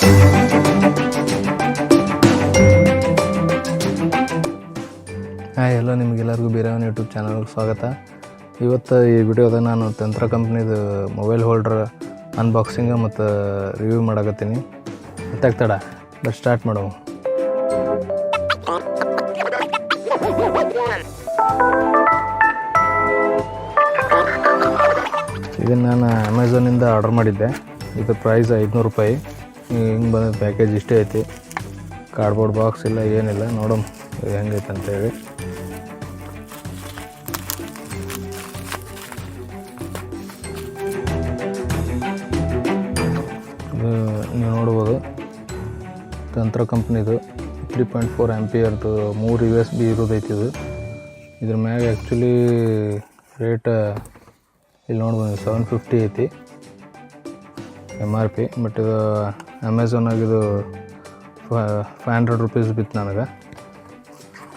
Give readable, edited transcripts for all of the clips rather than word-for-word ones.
Hi hello, ನಿಮಗೆಲ್ಲರಿಗೂ ಬೇರೆಯವನ YouTube ಚಾನಲ್ಗೆ ಸ್ವಾಗತ. ಇವತ್ತು ಈ ವಿಡಿಯೋದಾಗ ನಾನು ತಂತ್ರ ಕಂಪ್ನಿದು ಮೊಬೈಲ್ ಹೋಲ್ಡ್ರ್ ಅನ್ಬಾಕ್ಸಿಂಗ್ ಮತ್ತು ರಿವ್ಯೂ ಮಾಡಕತ್ತೀನಿ. ತಡ ಬಟ್ ಸ್ಟಾರ್ಟ್ ಮಾಡೋ. ಇದನ್ನು ನಾನು ಅಮೆಝಾನಿಂದ ಆರ್ಡರ್ ಮಾಡಿದ್ದೆ. ಇದು ಪ್ರೈಸ್ 500 ರೂಪಾಯಿ. ಹಿಂಗೆ ಬಂದ ಪ್ಯಾಕೇಜ್ ಇಷ್ಟೇ ಐತಿ. ಕಾರ್ಡ್ಬೋರ್ಡ್ ಬಾಕ್ಸ್ ಇಲ್ಲ, ಏನಿಲ್ಲ. ನೋಡೋಣ ಹೆಂಗೈತೆ ಅಂತೇಳಿ. ನೀವು ನೋಡ್ಬೋದು, ತಂತ್ರ ಕಂಪ್ನಿದು 3.4 ಆಂಪಿಯರ್ದು 3 USB ಇರೋದೈತಿ. ಇದ್ರ ಮ್ಯಾಗ ಆ್ಯಕ್ಚುಲಿ ರೇಟ್ ಇಲ್ಲಿ ನೋಡ್ಬೋದು 750 ಐತಿ MRP. ಬಟ್ ಇದು ಅಮೆಝಾನಾಗಿದು 500 ರೂಪೀಸ್ ಬಿತ್ತು ನನಗೆ.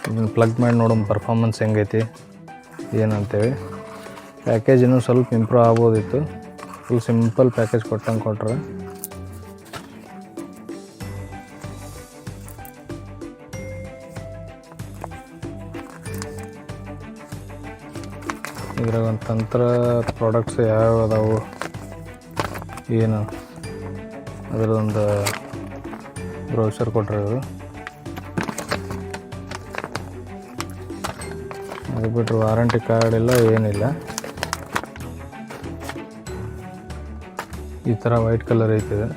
ಇದನ್ನು ಪ್ಲಗ್ ಮಾಡಿ ನೋಡೋಣ ಪರ್ಫಾರ್ಮೆನ್ಸ್ ಹೆಂಗೈತಿ ಏನಂತೇಳಿ. ಪ್ಯಾಕೇಜ್ ಇನ್ನೂ ಸ್ವಲ್ಪ ಇಂಪ್ರೂವ್ ಆಗ್ಬೋದಿತ್ತು. ಫುಲ್ ಸಿಂಪಲ್ ಪ್ಯಾಕೇಜ್ ಕೊಟ್ಟರೆ. ಇದ್ರಾಗ ಒಂದು ತಂತ್ರ ಪ್ರಾಡಕ್ಟ್ಸ್ ಯಾವ್ಯಾವ ಅದಾವು ಏನು ಅದರದೊಂದು ಬ್ರೌಚರ್ ಕೊಟ್ಟಿರೋದು. ಅದು ಬಿಟ್ಟರೆ ವಾರಂಟಿ ಕಾರ್ಡ್ ಇಲ್ಲ, ಏನಿಲ್ಲ. ಈ ಥರ ವೈಟ್ ಕಲರ್ ಐತಿದೆ.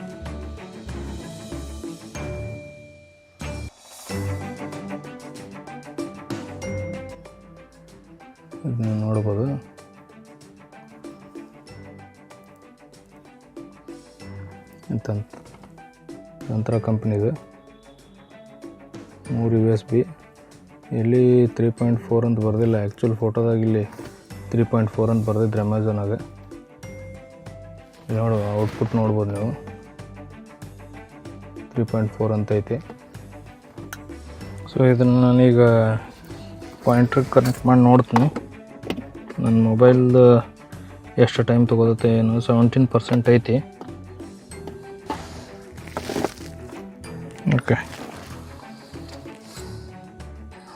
ಇದನ್ನ ನೋಡ್ಬೋದು. ತಂತ್ರ ಕಂಪ್ನಿದು 3 USB. ಇಲ್ಲಿ 3.4 ಅಂತ ಬರ್ದಿಲ್ಲ. ಆ್ಯಕ್ಚುಲ್ ಫೋಟೋದಾಗ ಇಲ್ಲಿ 3.4 ಅಂತ ಬರ್ದಿದ್ರೆ ಅಮೆಝಾನಾಗ. ನೋಡು, ಔಟ್ಪುಟ್ ನೋಡ್ಬೋದು ನೀವು. 3.4 ಅಂತ ಐತಿ. ಸೊ ಇದನ್ನು ನಾನೀಗ ಪಾಯಿಂಟ್ರಿಗೆ ಕನೆಕ್ಟ್ ಮಾಡಿ ನೋಡ್ತೀನಿ. ನನ್ನ ಮೊಬೈಲ್ದು ಎಷ್ಟು ಟೈಮ್ ತೊಗೋಗುತ್ತೆ ಏನು. 17% ಐತಿ. ಓಕೆ,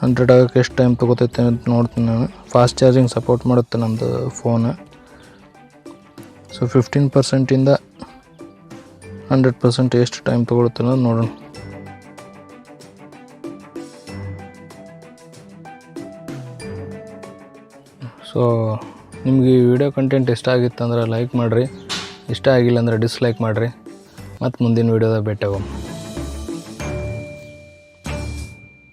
100 ಆಗೋಕ್ಕೆ ಎಷ್ಟು ಟೈಮ್ ತೊಗೋತೈತೆ ಅಂತ ನೋಡ್ತೀನಿ ನಾನು. ಫಾಸ್ಟ್ ಚಾರ್ಜಿಂಗ್ ಸಪೋರ್ಟ್ ಮಾಡುತ್ತೆ ನಮ್ಮದು ಫೋನ್. ಸೊ 15%ಇಂದ 100% ಎಷ್ಟು ಟೈಮ್ ತೊಗೊಳುತ್ತೆ ಅನ್ನೋದು ನೋಡೋಣ. ಸೊ ನಿಮ್ಗೆ ಈ ವಿಡಿಯೋ ಕಂಟೆಂಟ್ ಇಷ್ಟ ಆಗಿತ್ತು ಅಂದ್ರೆ ಲೈಕ್ ಮಾಡಿರಿ, ಇಷ್ಟ ಆಗಿಲ್ಲ ಅಂದರೆ ಡಿಸ್ಲೈಕ್ ಮಾಡಿರಿ. ಮತ್ತು ಮುಂದಿನ ವೀಡಿಯೋದಾಗ ಭೇಟಿಯಾಗೋಣ.